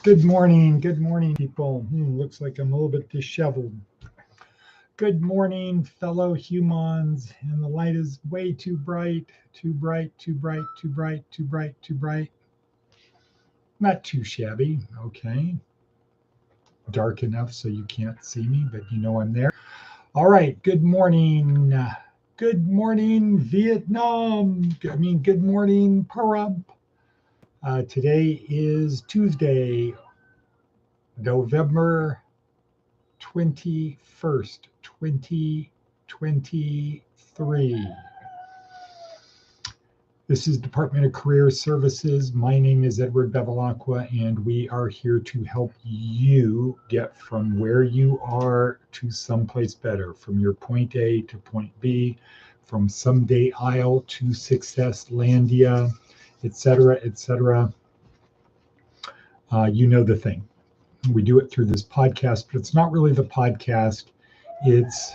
Good morning, people. Looks like I'm a little bit disheveled. Good morning, fellow humans. And the light is way too bright, too bright, too bright, too bright, too bright, too bright. Not too shabby. Okay. Dark enough so you can't see me, but you know I'm there. All right. Good morning. Good morning, Vietnam. Good morning, Paramp. Today is Tuesday, November 21st, 2023. This is Department of Career Services. My name is Edward Bevilacqua, and we are here to help you get from where you are to someplace better, from your point A to point B, from someday Isle to Success Landia, etc., etc. You know the thing. We do it through this podcast, but it's not really the podcast. It's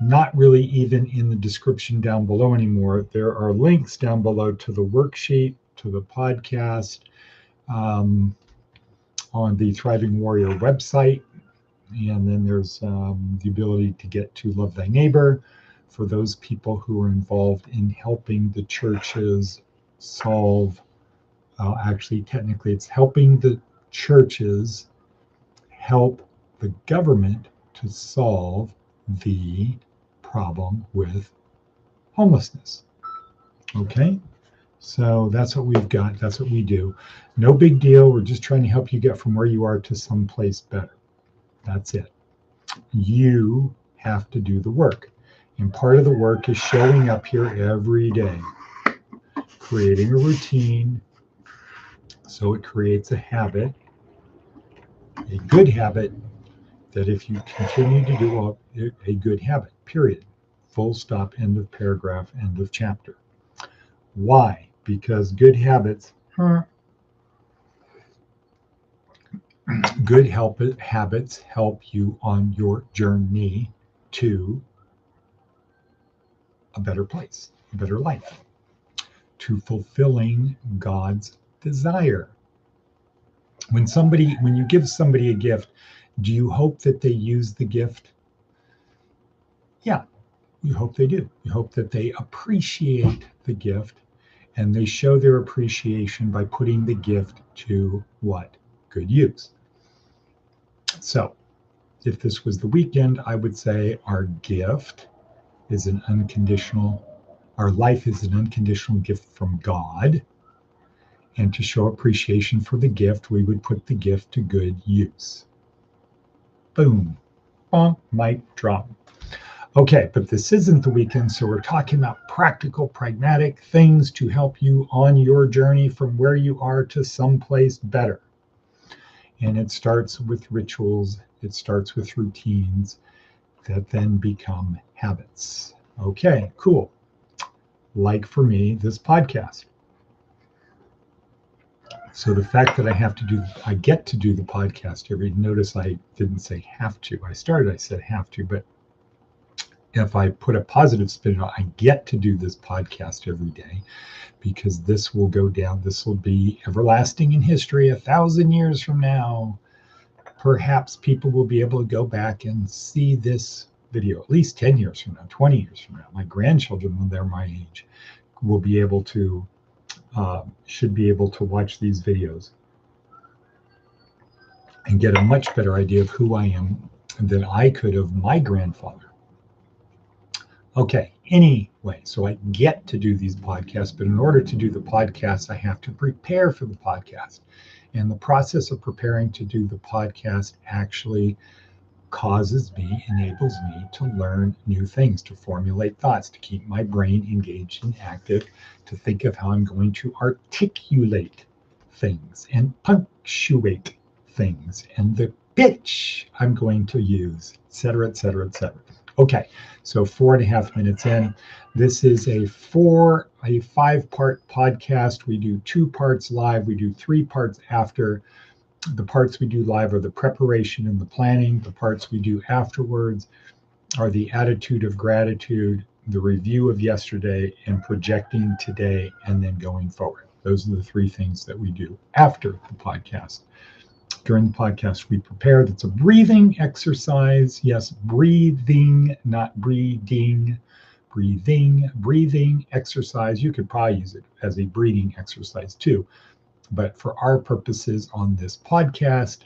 not really even in the description down below anymore. There are links down below to the worksheet, to the podcast, on the Thriving Warrior website. And then there's the ability to get to Love Thy Neighbor for those people who are involved in helping the churches solve, technically, it's helping the churches help the government to solve the problem with homelessness. Okay, so that's what we've got. That's what we do. No big deal. We're just trying to help you get from where you are to someplace better. That's it. You have to do the work. And part of the work is showing up here every day, creating a routine so it creates a habit, a good habit, that if you continue to do a good habit, period, full stop, end of paragraph, end of chapter. Why? Because good habits help you on your journey to a better place, a better life, to fulfilling God's desire. When you give somebody a gift, do you hope that they use the gift? Yeah, you hope they do. You hope that they appreciate the gift, and they show their appreciation by putting the gift to what? Good use. So, if this was the weekend, I would say our life is an unconditional gift from God. And to show appreciation for the gift, we would put the gift to good use. Boom. Bonk, mic drop. Okay, but this isn't the weekend, so we're talking about practical, pragmatic things to help you on your journey from where you are to someplace better. And it starts with rituals, it starts with routines that then become habits. Okay, cool. Like for me, this podcast. So the fact that I get to do the podcast notice I didn't say have to. I said have to, but if I put a positive spin on it, I get to do this podcast every day because this will go down. This will be everlasting in history. 1,000 years from now, perhaps people will be able to go back and see this video, at least 10 years from now, 20 years from now. My grandchildren, when they're my age, will be able to, should be able to watch these videos and get a much better idea of who I am than I could of my grandfather. Okay, anyway, so I get to do these podcasts, but in order to do the podcast, I have to prepare for the podcast. And the process of preparing to do the podcast actually enables me to learn new things, to formulate thoughts, to keep my brain engaged and active, to think of how I'm going to articulate things and punctuate things and the pitch I'm going to use, et cetera, et cetera, et cetera. Okay, so 4.5 minutes in. This is a 5-part podcast. We do 2 parts live. We do 3 parts after. The parts we do live are the preparation and the planning. The parts we do afterwards are the attitude of gratitude, the review of yesterday, and projecting today, and then going forward. Those are the 3 things that we do after the podcast. during the podcast, we prepare. That's a breathing exercise. Yes, breathing, not breathing. Breathing exercise. You could probably use it as a breathing exercise too. But for our purposes on this podcast,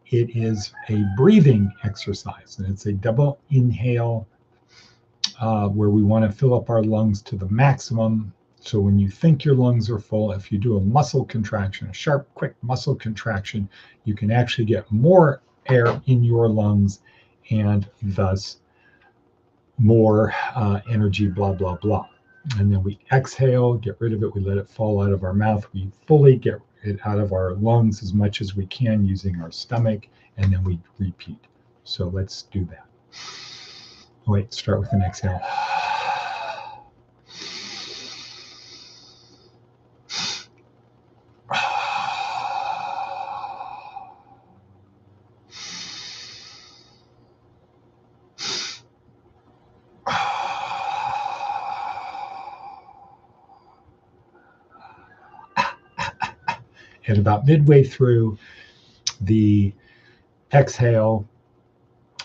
it is a breathing exercise. And it's a double inhale where we want to fill up our lungs to the maximum. So when you think your lungs are full, if you do a muscle contraction, a sharp, quick muscle contraction, you can actually get more air in your lungs and thus more energy, blah, blah, blah. And then we exhale, get rid of it. We let it fall out of our mouth. We fully get it out of our lungs as much as we can using our stomach. And then we repeat. So let's do that. Wait, start with an exhale. And about midway through the exhale,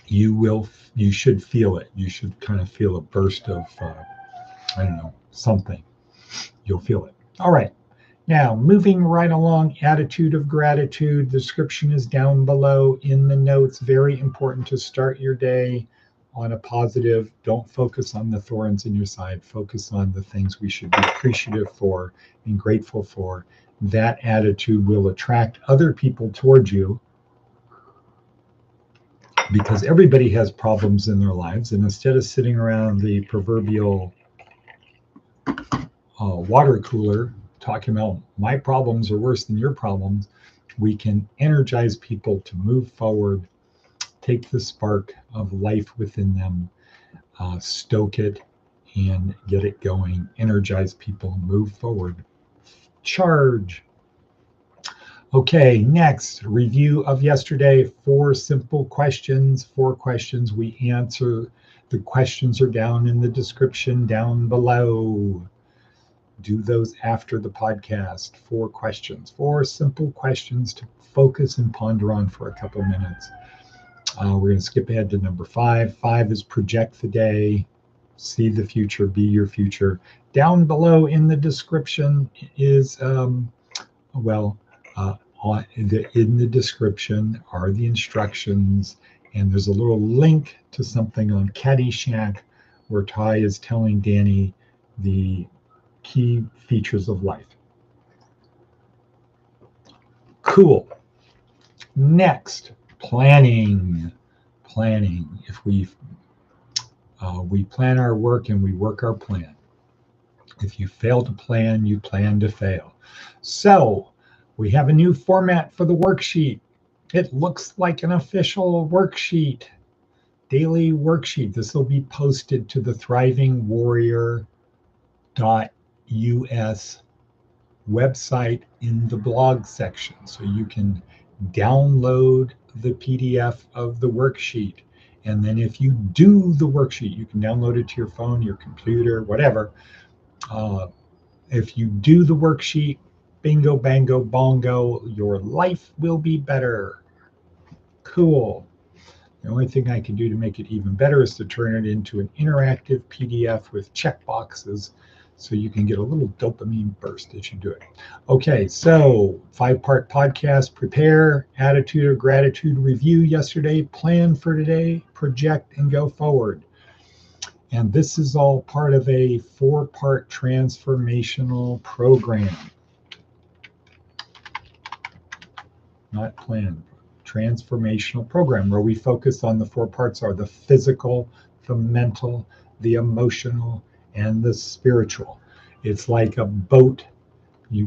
you should feel it. You should kind of feel a burst of, I don't know, something. You'll feel it. All right. Now, moving right along, attitude of gratitude. The description is down below in the notes. Very important to start your day on a positive. Don't focus on the thorns in your side. Focus on the things we should be appreciative for and grateful for. That attitude will attract other people towards you because everybody has problems in their lives. And instead of sitting around the proverbial water cooler talking about my problems are worse than your problems, we can energize people to move forward, take the spark of life within them, stoke it, and get it going. Energize people, move forward. Charge. Okay, next, review of yesterday. 4 simple questions. 4 questions we answer. The questions are down in the description down below. Do those after the podcast. 4 questions. 4 simple questions to focus and ponder on for a couple minutes. We're going to skip ahead to number 5. 5 is project the day. See the future, be your future. Down below in the description is, in the description are the instructions, and there's a little link to something on Caddyshack where Ty is telling Danny the key features of life. Cool. Next, planning. If we plan our work and we work our plan. If you fail to plan, you plan to fail. So we have a new format for the worksheet. It looks like an official worksheet, daily worksheet. This will be posted to the thrivingwarrior.us website in the blog section. So you can download the PDF of the worksheet. And then if you do the worksheet, you can download it to your phone, your computer, whatever. If you do the worksheet, bingo, bango, bongo, your life will be better. Cool. The only thing I can do to make it even better is to turn it into an interactive PDF with checkboxes so you can get a little dopamine burst as you do it. Okay, so 5-part podcast: prepare, attitude of gratitude, review yesterday, plan for today, project, and go forward. And this is all part of a 4-part transformational program. Not plan, transformational program where we focus on the 4 parts are the physical, the mental, the emotional, and the spiritual. It's like a boat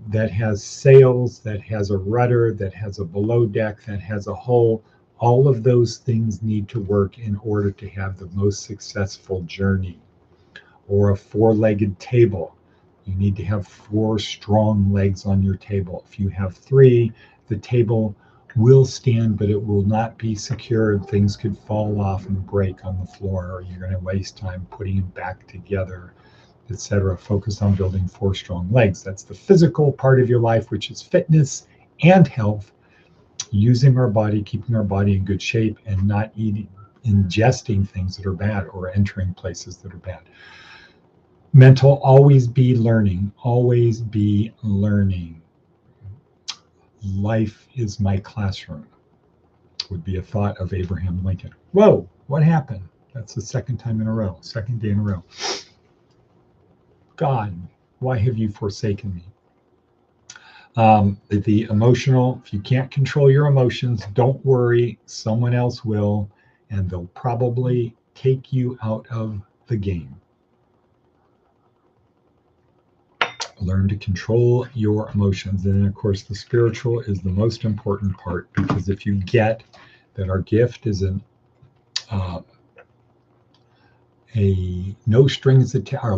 that has sails, that has a rudder, that has a below deck, that has a hull. All of those things need to work in order to have the most successful journey. Or a 4-legged table. You need to have 4 strong legs on your table. If you have 3, the table will stand, but it will not be secure. Things could fall off and break on the floor, or you're going to waste time putting it back together, etc. Focus on building 4 strong legs. That's the physical part of your life, which is fitness and health. using our body, keeping our body in good shape, and not ingesting things that are bad or entering places that are bad. Mental, always be learning, always be learning. Life is my classroom, would be a thought of Abraham Lincoln. Whoa, what happened? That's the second time in a row, second day in a row. God, why have you forsaken me? The emotional, if you can't control your emotions, don't worry, someone else will, and they'll probably take you out of the game. Learn to control your emotions. And then, of course, the spiritual is the most important part, because if you get that our gift is our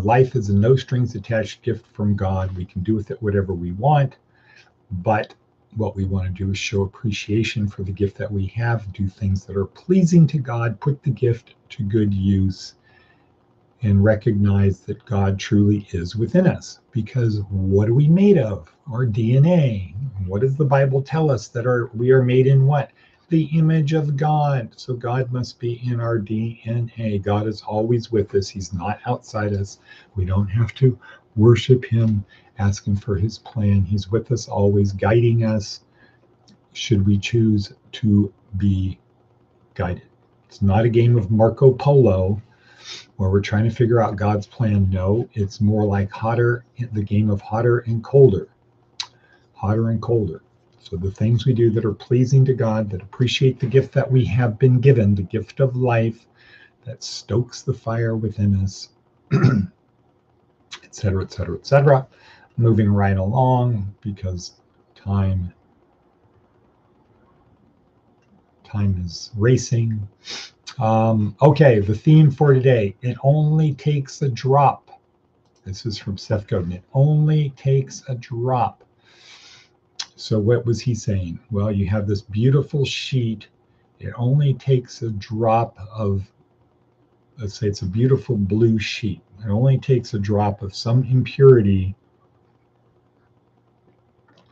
life is a no strings attached gift from God. We can do with it whatever we want, but what we want to do is show appreciation for the gift that we have, do things that are pleasing to God, put the gift to good use, and recognize that God truly is within us. Because what are we made of? Our DNA. What does the Bible tell us? That we are made in what? The image of God. So God must be in our DNA. God is always with us. He's not outside us. We don't have to worship him, ask him for his plan. He's with us always, guiding us should we choose to be guided. It's not a game of Marco Polo where we're trying to figure out God's plan. No, it's more like the game of hotter and colder. Hotter and colder. So the things we do that are pleasing to God, that appreciate the gift that we have been given, the gift of life, that stokes the fire within us, etc., etc., etc. Moving right along, because time is racing. Okay, the theme for today, it only takes a drop. This is from Seth Godin. It only takes a drop. So what was he saying? Well, you have this beautiful sheet. It only takes a drop of, let's say it's a beautiful blue sheet. It only takes a drop of some impurity,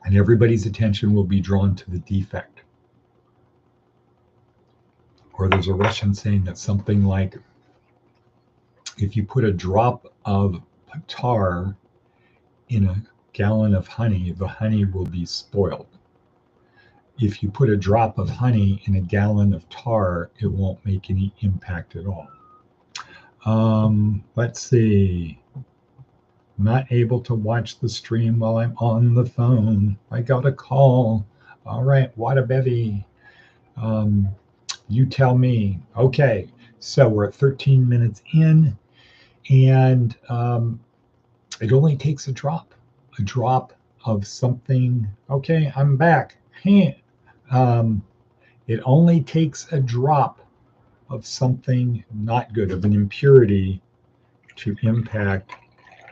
and everybody's attention will be drawn to the defect. Or there's a Russian saying that's something like, if you put a drop of tar in a gallon of honey, the honey will be spoiled. If you put a drop of honey in a gallon of tar, it won't make any impact at all. Let's see. I'm not able to watch the stream while I'm on the phone. I got a call. All right, what a bevy. You tell me. Okay, so we're at 13 minutes in, and it only takes a drop of something. Okay, I'm back. It only takes a drop of something not good, of an impurity, to impact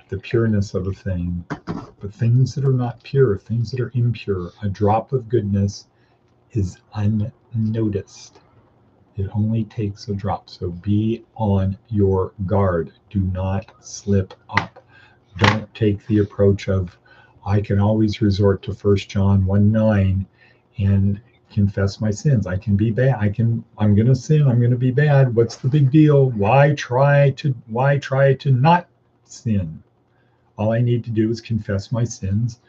the pureness of a thing. But things that are not pure, things that are impure, a drop of goodness is unnoticed. It only takes a drop. So be on your guard. Do not slip up. Don't take the approach of, I can always resort to 1 John 1:9 and confess my sins. I can be bad. I'm going to sin. I'm going to be bad. What's the big deal? Why try to not sin? All I need to do is confess my sins,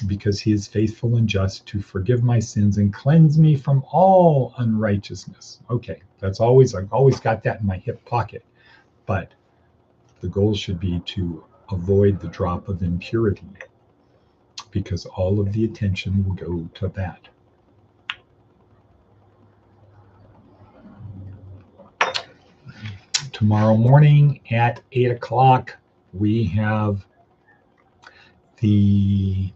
because he is faithful and just to forgive my sins and cleanse me from all unrighteousness. Okay, I've always got that in my hip pocket. But the goal should be to avoid the drop of impurity, because all of the attention will go to that. Tomorrow morning at 8 o'clock, we have the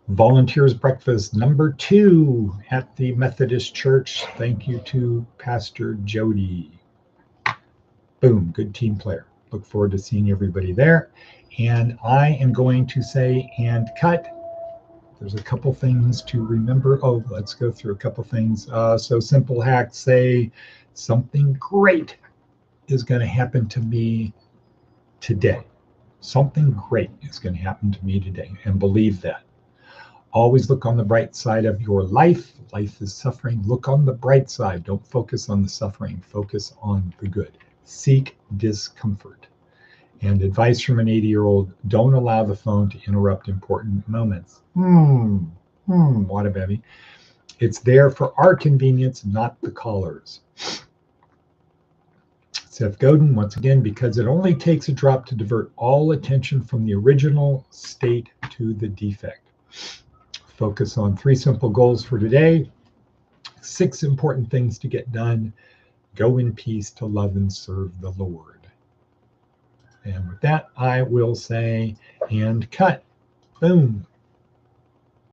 Volunteers Breakfast number 2 at the Methodist Church. Thank you to Pastor Jody. Boom, good team player. Look forward to seeing everybody there. And I am going to say and cut. There's a couple things to remember. Oh, let's go through a couple things. So simple hacks say something great is going to happen to me today. Something great is going to happen to me today, and believe that. Always look on the bright side of your life. Life is suffering. Look on the bright side. Don't focus on the suffering. Focus on the good. Seek discomfort. And advice from an 80-year-old, don't allow the phone to interrupt important moments. What a baby. It's there for our convenience, not the caller's. Seth Godin, once again, because it only takes a drop to divert all attention from the original state to the defect. Focus on 3 simple goals for today. 6 important things to get done. Go in peace to love and serve the Lord. And with that, I will say, and cut. Boom.